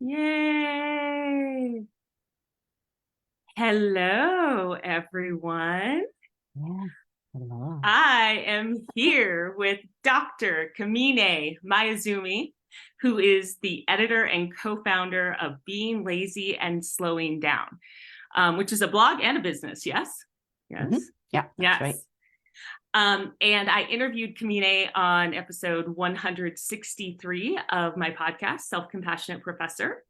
Yay! Hello, everyone. Yeah, hello. I am here with Dr. Kimine Mayuzumi, who is the editor and co-founder of Being Lazy and Slowing Down, which is a blog and a business. Yes? Yes? Yeah, that's right. Yes. And I interviewed Kimine on episode 163 of my podcast, Self-Compassionate Professor.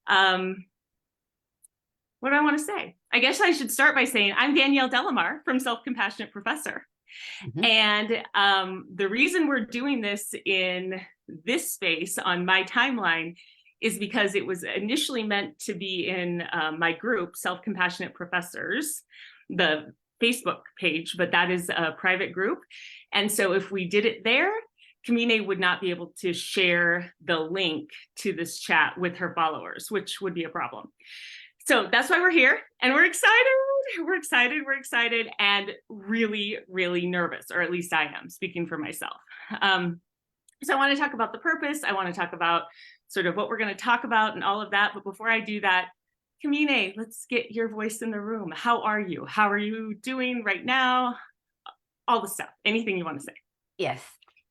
What do I want to say? I guess I should start by saying I'm Danielle Delamar from Self-Compassionate Professor. And the reason we're doing this in this space on my timeline is because it was initially meant to be in my group, Self-Compassionate Professors, the Facebook page, but that is a private group. And so if we did it there, Kimine would not be able to share the link to this chat with her followers, which would be a problem. So that's why we're here, and we're excited, and really, really nervous, or at least I am, speaking for myself. So I want to talk about the purpose. I want to talk about sort of what we're going to talk about and all of that. But before I do that, Kimine, let's get your voice in the room. How are you? How are you doing right now? All the stuff, anything you want to say. Yes,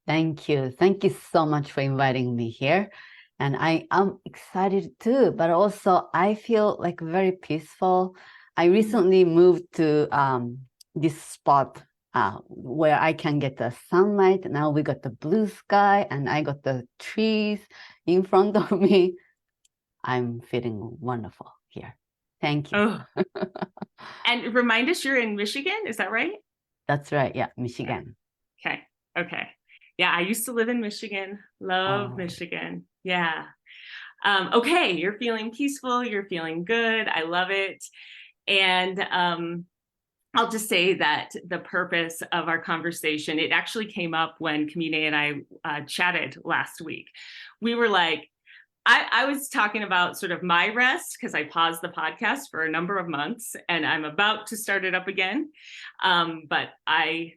thank you. Thank you so much for inviting me here. And I am excited too, but also I feel like very peaceful. I recently moved to this spot where I can get the sunlight. Now we got the blue sky and I got the trees in front of me. I'm feeling wonderful here. Thank you. Oh. And remind us, you're in Michigan, is that right? That's right. Yeah, Michigan. Okay. Yeah, I used to live in Michigan. Love Michigan. Yeah. Okay, you're feeling peaceful. You're feeling good. I love it. And I'll just say that the purpose of our conversation, it actually came up when Kimine and I chatted last week. We were like, I was talking about sort of my rest because I paused the podcast for a number of months and I'm about to start it up again. But I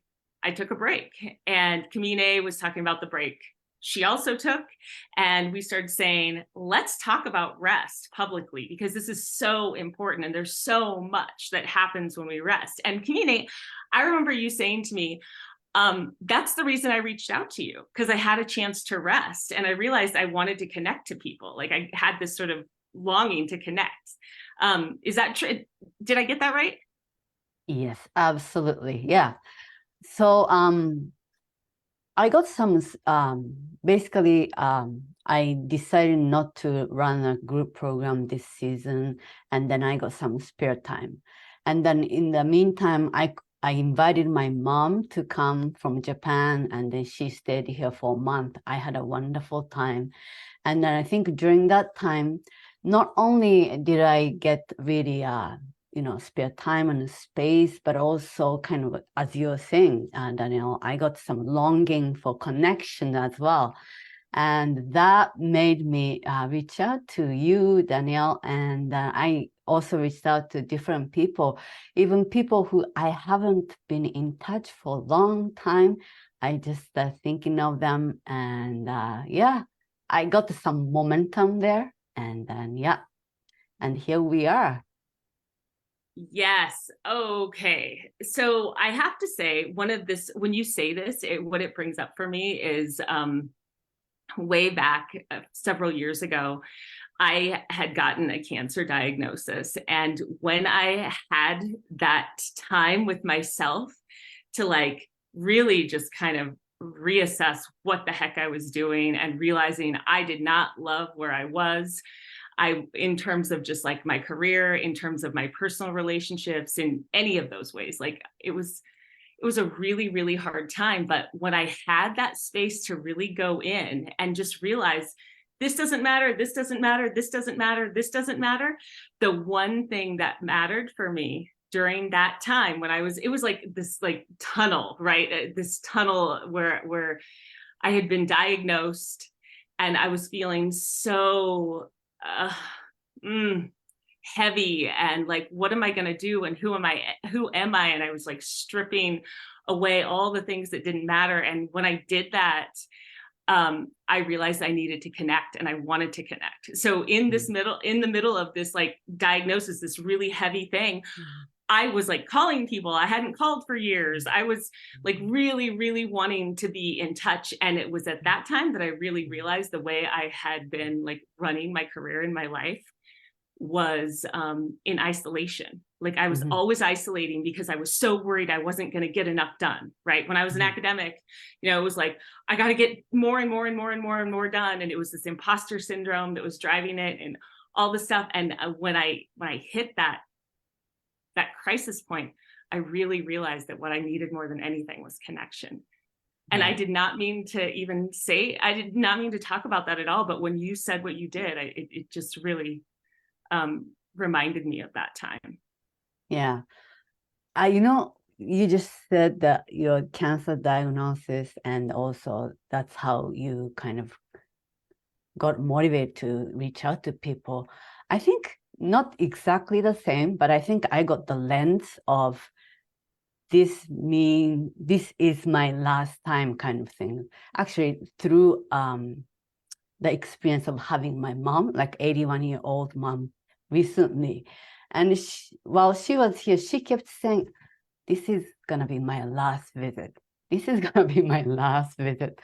took a break, and Kimine was talking about the break she also took. And we started saying, let's talk about rest publicly, because this is so important. And there's so much that happens when we rest. And Kimine, I remember you saying to me, that's the reason I reached out to you, because I had a chance to rest. And I realized I wanted to connect to people. Like I had this sort of longing to connect. Is that true? Did I get that right? Yes, absolutely. Yeah. So I got some, basically, I decided not to run a group program this season, and then I got some spare time. And then in the meantime, I invited my mom to come from Japan, and then she stayed here for a month. I had a wonderful time. And then I think during that time, not only did I get really spare time and space, but also kind of, as you're saying, Danielle, I got some longing for connection as well. And that made me reach out to you, Danielle, and I also reached out to different people, even people who I haven't been in touch for a long time. I just thinking of them, and yeah, I got some momentum there, and then yeah, and here we are. Yes. Okay. So I have to say, when you say this, what it brings up for me is way back several years ago, I had gotten a cancer diagnosis. And when I had that time with myself to like really just kind of reassess what the heck I was doing, and realizing I did not love where I was, in terms of just like my career, in terms of my personal relationships, in any of those ways, like it was a really, really hard time. But when I had that space to really go in and just realize this doesn't matter, this doesn't matter, this doesn't matter, this doesn't matter, the one thing that mattered for me during that time, it was like this like tunnel, right? This tunnel where I had been diagnosed and I was feeling so heavy, and like, what am I going to do, and who am I, and I was like stripping away all the things that didn't matter. And when I did that, I realized I needed to connect and I wanted to connect. So in the middle of this like diagnosis, this really heavy thing, I was like calling people I hadn't called for years. I was like really, really wanting to be in touch. And it was at that time that I really realized the way I had been like running my career in my life was in isolation. Like I was always isolating because I was so worried I wasn't going to get enough done. Right. When I was an academic, you know, it was like, I got to get more and more and more and more and more done. And it was this imposter syndrome that was driving it and all this stuff. And when I hit that crisis point, I really realized that what I needed more than anything was connection. And I did not mean to even say, I did not mean to talk about that at all. But when you said what you did, it just really reminded me of that time. Yeah. You know, you just said that your cancer diagnosis, and also that's how you kind of got motivated to reach out to people. I think not exactly the same, but I think I got the lens of this is my last time kind of thing. Actually, through the experience of having my mom, like 81-year-old mom, recently. And while she was here, she kept saying, this is going to be my last visit. This is going to be my last visit.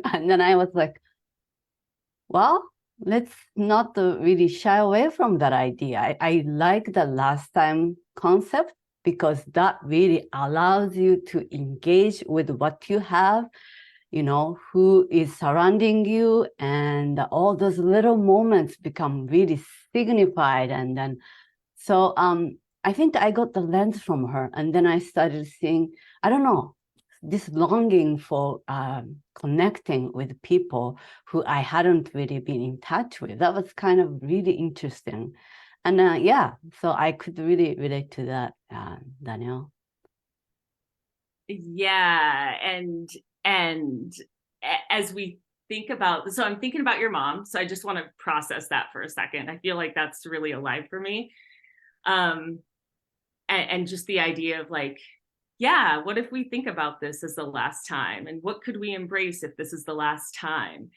And then I was like, well, let's not really shy away from that idea. I like the last time concept because that really allows you to engage with what you have, you know, who is surrounding you, and all those little moments become really signified. And then, so I think I got the lens from her, and then I started seeing, I don't know, this longing for connecting with people who I hadn't really been in touch with. That was kind of really interesting. And yeah, so I could really relate to that, Daniel. Yeah, and as we think about, so I'm thinking about your mom, so I just want to process that for a second. I feel like that's really alive for me. And just the idea of like, yeah, what if we think about this as the last time, and what could we embrace if this is the last time?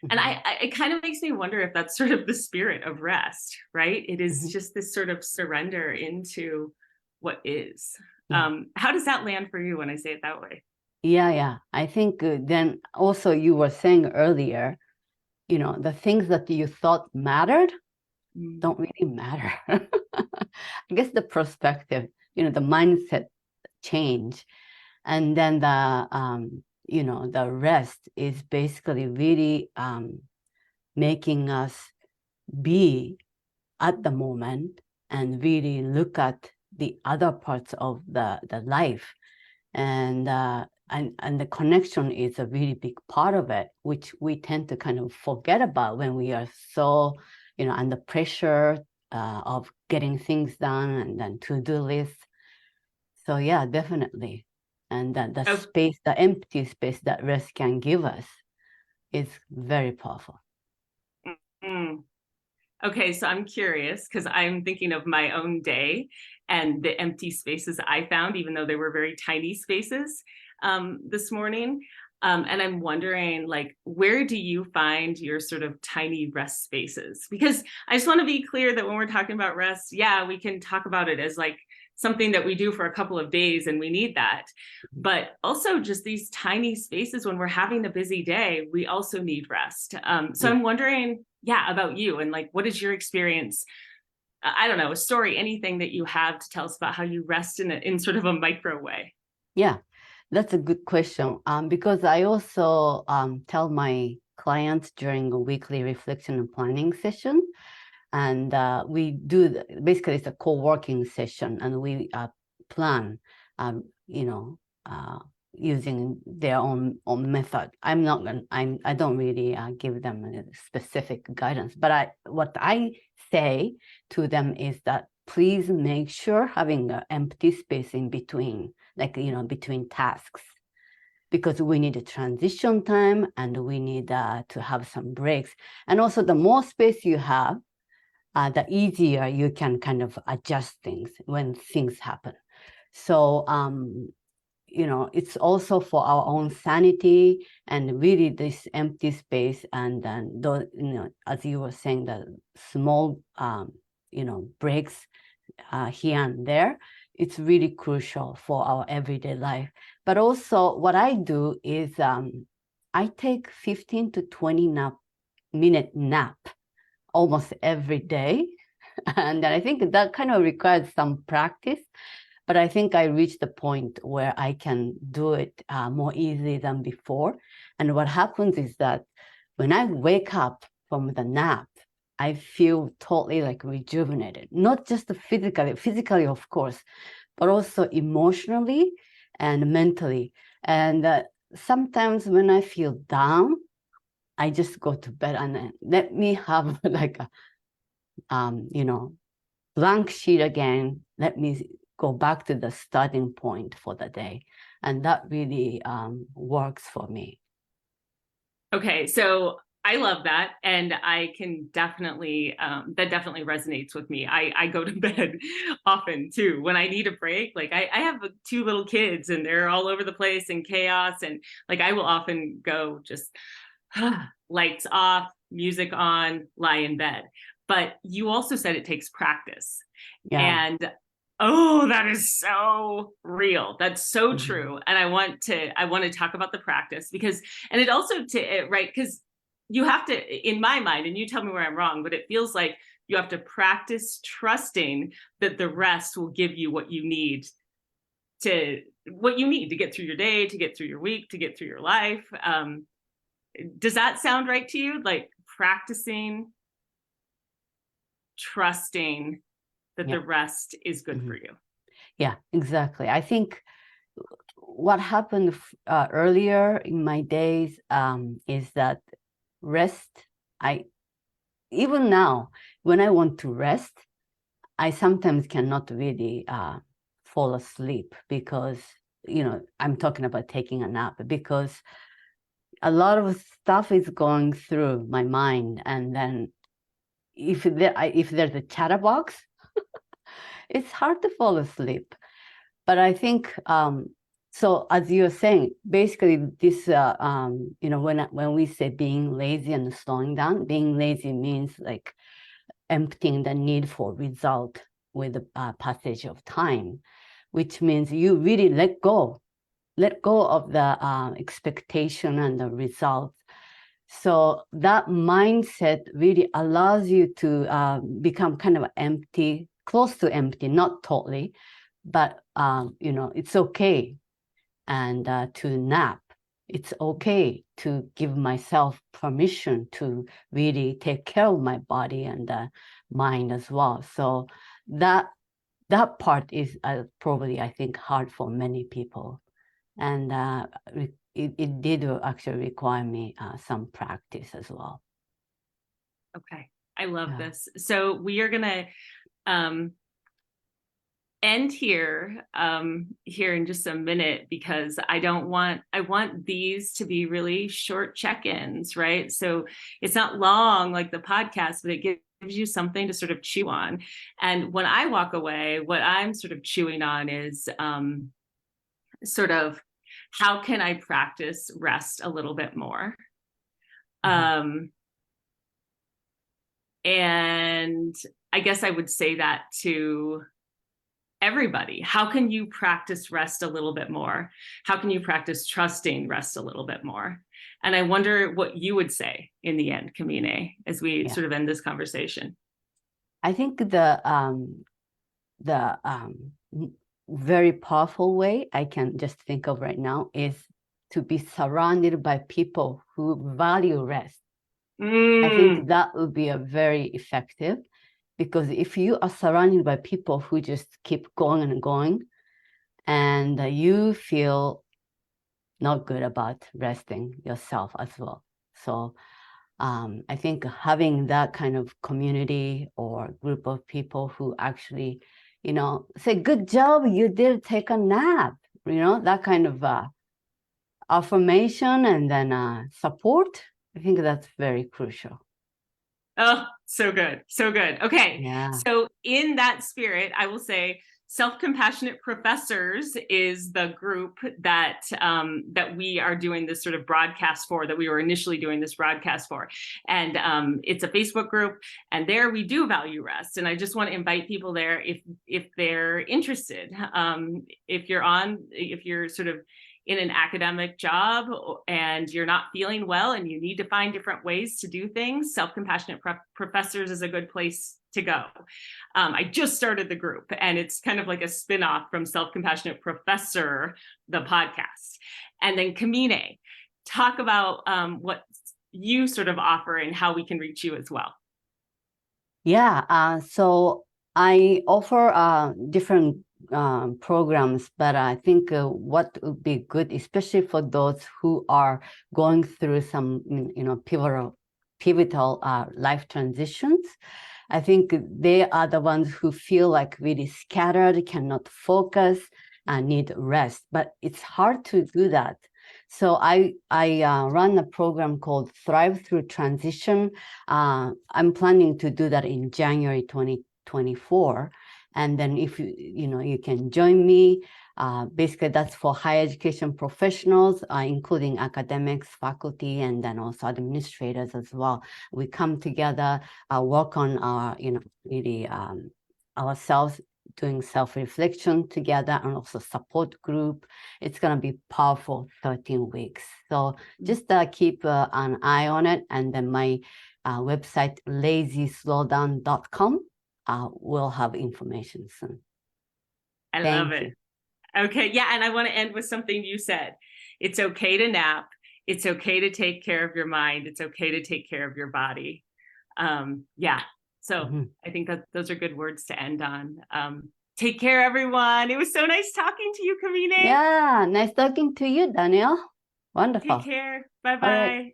And it kind of makes me wonder if that's sort of the spirit of rest, right? It is just this sort of surrender into what is. How does that land for you when I say it that way? Yeah. I think then also you were saying earlier, you know, the things that you thought mattered don't really matter. I guess the perspective, you know, the mindset change. And then you know, the rest is basically really making us be at the moment and really look at the other parts of the life. And the connection is a really big part of it, which we tend to kind of forget about when we are so, you know, under pressure of getting things done, and then to-do lists. So yeah, definitely. And that the space, the empty space that rest can give us is very powerful. Okay, so I'm curious because I'm thinking of my own day and the empty spaces I found, even though they were very tiny spaces this morning. And I'm wondering, like, where do you find your sort of tiny rest spaces? Because I just want to be clear that when we're talking about rest, yeah, we can talk about it as like something that we do for a couple of days and we need that. But also just these tiny spaces when we're having a busy day, we also need rest. So I'm wondering, yeah, about you and like, what is your experience? I don't know, a story, anything that you have to tell us about how you rest in sort of a micro way. Yeah, that's a good question. Because I also tell my clients during a weekly reflection and planning session. And we do, basically it's a co-working session, and we plan, you know, using their own method. I don't really give them a specific guidance, but what I say to them is that please make sure having an empty space in between, like, you know, between tasks, because we need a transition time and we need to have some breaks. And also the more space you have, the easier you can kind of adjust things when things happen. So, it's also for our own sanity and really this empty space. And then, as you were saying, the small, breaks here and there, it's really crucial for our everyday life. But also what I do is I take 15 to 20-minute nap almost every day. And I think that kind of requires some practice. But I think I reached the point where I can do it more easily than before. And what happens is that when I wake up from the nap, I feel totally like rejuvenated, not just physically, of course, but also emotionally and mentally. And sometimes when I feel down, I just go to bed and then let me have like a, blank sheet again. Let me go back to the starting point for the day. And that really works for me. Okay, so I love that. And I can definitely, that definitely resonates with me. I go to bed often too. When I need a break, like I have 2 little kids and they're all over the place in chaos. And like I will often go just lights off, music on, lie in bed. But you also said it takes practice. Yeah. And oh, that is so real. That's so Mhm. true. And I want to talk about the practice because, and it also right, because you have to, in my mind, and you tell me where I'm wrong, but it feels like you have to practice trusting that the rest will give you what you need to get through your day, to get through your week, to get through your life. Does that sound right to you? Like practicing, trusting that Yeah. the rest is good for you. Yeah, exactly. I think what happened earlier in my days is that rest, even now, when I want to rest, I sometimes cannot really fall asleep because, I'm talking about taking a nap, because a lot of stuff is going through my mind. And then if there's a chatterbox, it's hard to fall asleep. But I think, so as you're saying, basically this, when we say being lazy and slowing down, being lazy means like emptying the need for result with the passage of time, which means you really let go of the expectation and the results. So that mindset really allows you to become kind of empty, close to empty, not totally, but it's okay and to nap. It's okay to give myself permission to really take care of my body and mind as well. So that part is probably, I think, hard for many people. And it did actually require me some practice as well. Okay, I love Yeah. this. So we are gonna end here in just a minute because I want these to be really short check-ins, right? So it's not long like the podcast, but it gives you something to sort of chew on. And when I walk away, what I'm sort of chewing on is sort of how can I practice rest a little bit more? Mhm. And I guess I would say that to everybody. How can you practice rest a little bit more? How can you practice trusting rest a little bit more? And I wonder what you would say in the end, Kimine, as we sort of end this conversation. I think the very powerful way I can just think of right now is to be surrounded by people who value rest. I think that would be a very effective, because if you are surrounded by people who just keep going and going, and you feel not good about resting yourself as well. So I think having that kind of community or group of people who actually, say, good job, you did take a nap, that kind of affirmation and then support, I think that's very crucial. Oh, so good. So good. Okay. Yeah. So in that spirit, I will say Self-Compassionate Professors is the group that that we are doing this sort of broadcast for, that we were initially doing this broadcast for. And it's a Facebook group, and there we do value rest. And I just want to invite people there if they're interested. If you're sort of in an academic job and you're not feeling well and you need to find different ways to do things, Self-Compassionate Professors is a good place to go. I just started the group, and it's kind of like a spin-off from Self-Compassionate Professor, the podcast. And then Kimine, talk about what you sort of offer and how we can reach you as well. Yeah, so I offer different programs, but I think what would be good, especially for those who are going through some, pivotal life transitions. I think they are the ones who feel like really scattered, cannot focus, and need rest. But it's hard to do that. So I run a program called Thrive Through Transition. I'm planning to do that in January 2024. And then if you can join me. Basically, that's for higher education professionals, including academics, faculty, and then also administrators as well. We come together, work on our, really ourselves, doing self-reflection together, and also support group. It's going to be powerful 13 weeks. So just keep an eye on it. And then my website, lazyslowdown.com, will have information soon. I love it. Okay, yeah, and I want to end with something you said. It's okay to nap. It's okay to take care of your mind. It's okay to take care of your body. Yeah, so I think that those are good words to end on. Take care, everyone. It was so nice talking to you, Kimine. Yeah, nice talking to you, Danielle. Wonderful. Take care. Bye-bye. All right.